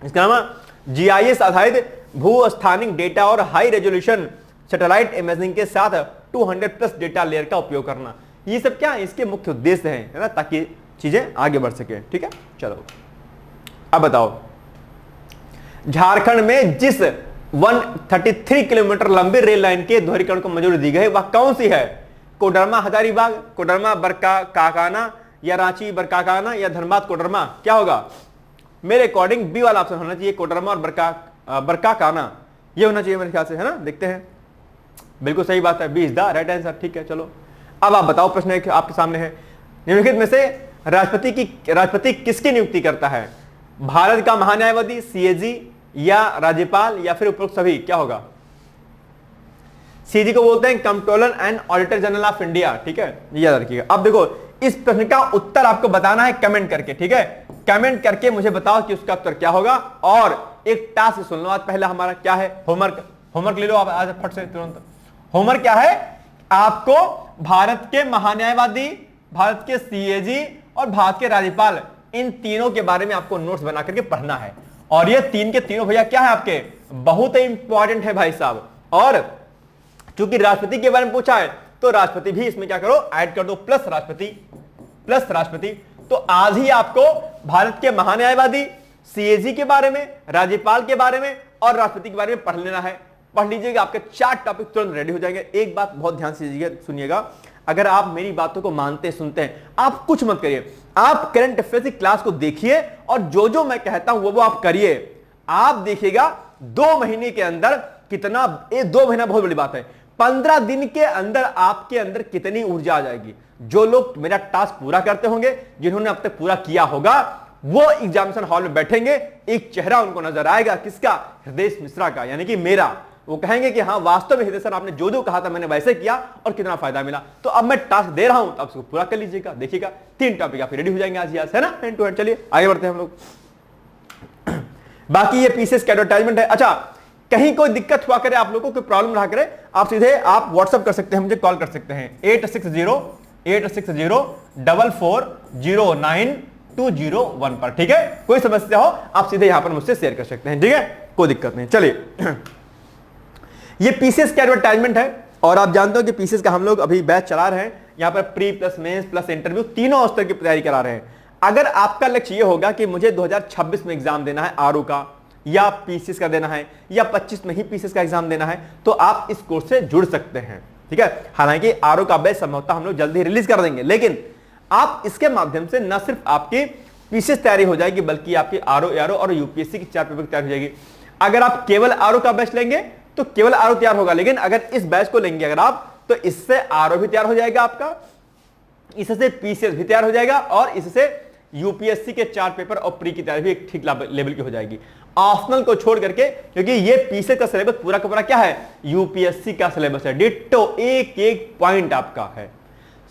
A: इसका नाम जीआईएस आधारित भू स्थानिक डेटा और हाई रेजोल्यूशन सैटेलाइट इमेजिंग के साथ 200+ डेटा लेयर का उपयोग करना। ये सब क्या है, इसके मुख्य उद्देश्य हैं, है ना, ताकि चीजें आगे बढ़ सके। ठीक है, चलो अब बताओ, झारखंड में जिस 133 किलोमीटर लंबी रेल लाइन के दोहरीकरण को मंजूरी दी गई वह कौन सी है? कोडरमा हजारीबाग, कोडरमा बरकाकाना, या रांची बरकाकाना, या धनबाद कोडरमा? क्या होगा? मेरे अकॉर्डिंग बी वाला ऑप्शन होना चाहिए, कोडरमा और बरकाकाना, ये होना चाहिए मेरे ख्याल से, है ना। देखते हैं, बिल्कुल सही बात है, B is the right answer. ठीक है, चलो अब आप बताओ, प्रश्न एक आपके सामने है, निम्नलिखित में से राष्ट्रपति किसकी नियुक्ति करता है? भारत का महान्यायवादी, सीएजी, या राज्यपाल, या फिर उपरोक्त सभी? क्या होगा? सीएजी को बोलते हैं controller and auditor general of India. ठीक है, ये याद रखिएगा। अब देखो, इस प्रश्न का उत्तर आपको बताना है कमेंट करके। ठीक है, कमेंट करके मुझे बताओ कि उसका उत्तर क्या होगा। और एक टास्क सुन लो आज, पहला हमारा क्या है, होमवर्क ले लो आप आज फट से तुरंत। होमवर्क क्या है? आपको भारत के महान्यायवादी, भारत के सीएजी और भारत के राज्यपाल, इन तीनों के बारे में आपको नोट्स बना करके पढ़ना है। और ये तीन के तीनों भैया क्या है आपके, बहुत ही इंपॉर्टेंट है भाई साहब। और चूंकि राष्ट्रपति के बारे में पूछा है तो राष्ट्रपति भी इसमें क्या करो, ऐड कर दो, प्लस राष्ट्रपति। तो आज ही आपको भारत के महान्यायवादी, सीएजी के बारे में, राज्यपाल के बारे में और राष्ट्रपति के बारे में पढ़ लेना है। पढ़ लीजिएगा, आपके 4 टॉपिक तुरंत रेडी हो जाएंगे। एक बात बहुत ध्यान से सुनिएगा, अगर आप मेरी बातों को मानते सुनते हैं, आप कुछ मत करिए, आप करंट अफेयर्स की क्लास को देखिए और जो जो मैं कहता हूं वो आप करिए। आप देखिएगा 2 महीने के अंदर कितना, 2 महीना बहुत बड़ी बात है, 15 दिन के अंदर आपके अंदर कितनी ऊर्जा आ जाएगी। जो लोग मेरा टास्क पूरा करते होंगे, जिन्होंने अब तक पूरा किया होगा, वो एग्जामिनेशन हॉल में बैठेंगे, एक चेहरा उनको नजर आएगा, किसका? हृदय मिश्रा का, यानी कि मेरा। वो कहेंगे कि हाँ वास्तव में हृदय सर आपने जो जो कहा था मैंने वैसे किया और कितना फायदा मिला। तो अब मैं टास्क दे रहा हूं तो आप उसको पूरा कर लीजिएगा, देखिएगा 3 टॉपिक आप रेडी हो जाएंगे आज, है ना, हैंड टू हैंड। चलिए आगे बढ़ते हैं हम लोग। बाकी ये पीसीएस का एडवर्टाइजमेंट है। अच्छा, कहीं कोई दिक्कत हुआ करे, आप लोगों को कोई प्रॉब्लम रहा करे, आप सीधे आप व्हाट्सएप कर सकते हैं, मुझे कॉल कर सकते हैं 860860440920 पर। ठीक है, कोई समस्या हो आप सीधे यहां पर मुझसे शेयर कर सकते हैं। ठीक है, कोई दिक्कत नहीं। चलिए, ये पीसीएस का एडवर्टाइजमेंट है और आप जानते हो कि पीसीएस का हम लोग अभी बैच चला रहे हैं, यहां पर pre plus mains plus interview तीनों स्तर की तैयारी करा रहे हैं। अगर आपका लक्ष्य ये होगा कि मुझे 2026 में एग्जाम देना है आरओ का, या पीसीएस का देना है, या 25 में ही पीसीएस का एग्जाम देना है, तो आप इस कोर्स से जुड़ सकते हैं। ठीक है, हालांकि आरओ का बैच संभवतः हम लोग जल्दी ही रिलीज कर देंगे, लेकिन आप इसके माध्यम से न सिर्फ आपकी पीसीएस तैयारी हो जाएगी, बल्कि आपकी आरओ और यूपीएससी की 4 पेपर की तैयारी हो जाएगी। अगर आप केवल आरओ का बैच लेंगे तो केवल आरओ तैयार होगा, लेकिन अगर इस बैच को लेंगे अगर आप, तो इससे आरओ भी तैयार हो जाएगा आपका, इससे पीसीएस भी तैयार हो जाएगा, और इससे यूपीएससी के 4 पेपर और प्री की तैयारी भी एक ठीक लेवल की हो जाएगी, ऑप्शनल को छोड़ करके। क्योंकि ये पीसीएस का सिलेबस पूरा का पूरा क्या है, यूपीएससी का सिलेबस है, डिट्टो, एक पॉइंट आपका है,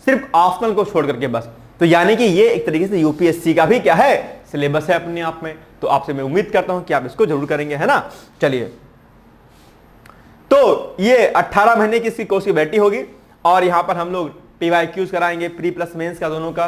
A: सिर्फ ऑप्शनल को छोड़ करके बस। तो यानी कि ये एक तरीके से यूपीएससी का भी क्या है, सिलेबस है अपने आप में। तो आपसे मैं उम्मीद करता हूं कि आप इसको जरूर करेंगे, है ना। चलिए, तो ये 18 महीने की इसकी कोर्स की बैटी होगी, और यहां पर हम लोग पीवाईक्यूज कराएंगे, प्री प्लस मेंस का दोनों का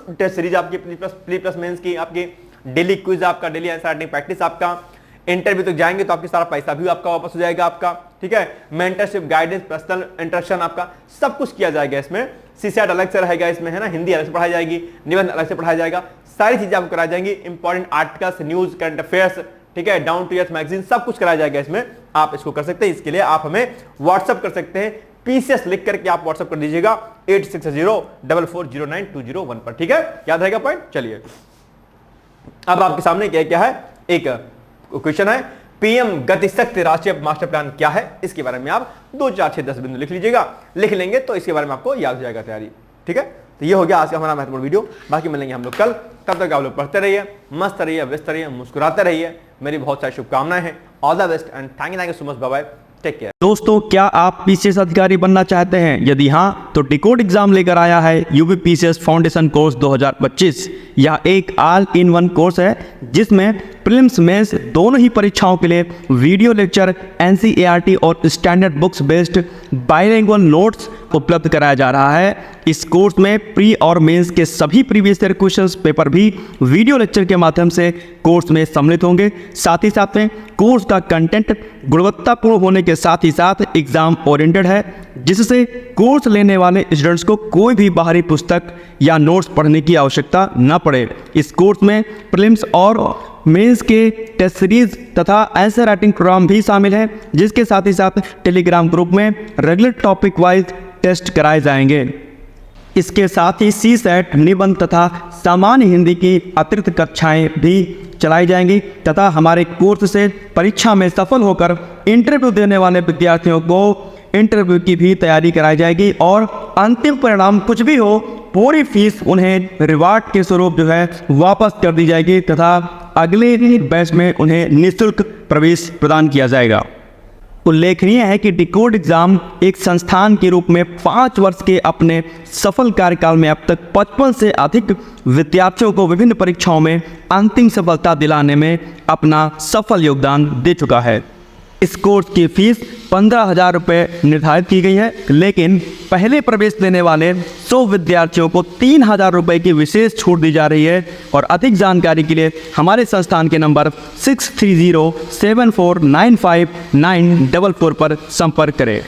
A: टेस्ट सीरीज आपकी, प्री प्लस मेंस की आपकी, डेली क्विज आपका, डेली आंसर राइटिंग प्रैक्टिस आपका, इंटरव्यू तक जाएंगे तो आपकी सारा पैसा भी आपका वापस हो जाएगा आपका। ठीक है, मेंटरशिप, गाइडेंस, पर्सनल इंटरेक्शन आपका सब कुछ किया जाएगा इसमें। सीसेट अलग से रहेगा इसमें, है ना, हिंदी अलग से पढ़ाई जाएगी, निबंध अलग से पढ़ाया जाएगा, सारी चीजें आपको कराई जाएंगी, important articles, news, current affairs, ठीक है, डाउन टू अर्थ मैगजीन, सब कुछ कराया जाएगा इसमें। आप इसको कर सकते हैं, इसके लिए आप हमें व्हाट्सएप कर सकते हैं, पीसीएस लिख करके आप व्हाट्सएप कर दीजिएगा 8604409201 पर। ठीक है, याद रहेगा पॉइंट। चलिए, अब आपके सामने क्या क्या है, एक क्वेश्चन है, पीएम गतिशक्ति राष्ट्रीय मास्टर प्लान क्या है, इसके बारे में आप 2, 4, 6, 10 बिंदु लिख लीजिएगा। लिख लेंगे तो इसके बारे में आपको याद हो जाएगा तैयारी। ठीक है, तो ये हो गया आज का हमारा महत्वपूर्ण वीडियो। बाकी मिलेंगे हम लोग कल, तब तक आप लोग पढ़ते रहिए, मस्त रहिए, व्यस्त रहिए, मुस्कुराते रहिए। मेरी बहुत सारी शुभकामनाएं हैं। All the best and thank you so much. Bye bye, take care.
B: दोस्तों, क्या आप पीसीएस अधिकारी बनना चाहते हैं? यदि हाँ, तो डिकोड एग्जाम लेकर आया है यूपी पीसीएस फाउंडेशन कोर्स 2025। यह एक ऑल इन वन कोर्स है जिसमें प्रीलिम्स मेंस दोनों ही परीक्षाओं के लिए वीडियो लेक्चर, एनसीईआरटी और standard books based bilingual notes, उपलब्ध कराया जा रहा है। इस कोर्स में प्री और मेंस के सभी प्रीवियस ईयर क्वेश्चंस पेपर भी वीडियो लेक्चर के माध्यम से कोर्स में सम्मिलित होंगे। साथ ही साथ में कोर्स का कंटेंट गुणवत्तापूर्ण होने के साथ ही साथ एग्जाम ओरिएंटेड है, जिससे कोर्स लेने वाले स्टूडेंट्स को कोई भी बाहरी पुस्तक या नोट्स पढ़ने की आवश्यकता न पड़े। इस कोर्स में प्रीलिम्स और मेंस के टेस्ट सीरीज तथा आंसर राइटिंग प्रोग्राम भी शामिल है, जिसके साथ ही साथ टेलीग्राम ग्रुप में रेगुलर टॉपिक वाइज टेस्ट कराए जाएंगे। इसके साथ ही CSAT, निबंध तथा सामान्य हिंदी की अतिरिक्त कक्षाएं भी चलाई जाएंगी तथा हमारे कोर्स से परीक्षा में सफल होकर इंटरव्यू देने वाले विद्यार्थियों को इंटरव्यू की भी तैयारी कराई जाएगी और अंतिम परिणाम कुछ भी हो, पूरी फीस उन्हें रिवार्ड के स्वरूप जो है वापस कर दी जाएगी तथा अगले बैच में उन्हें निःशुल्क प्रवेश प्रदान किया जाएगा। उल्लेखनीय है कि डिकोड एग्जाम एक संस्थान के रूप में 5 वर्ष के अपने सफल कार्यकाल में अब तक 55 से अधिक विद्यार्थियों को विभिन्न परीक्षाओं में अंतिम सफलता दिलाने में अपना सफल योगदान दे चुका है। इस कोर्स की फीस 15,000 रुपये निर्धारित की गई है, लेकिन पहले प्रवेश लेने वाले 100 विद्यार्थियों को 3,000 रुपये की विशेष छूट दी जा रही है। और अधिक जानकारी के लिए हमारे संस्थान के नंबर 6307495944 पर संपर्क करें।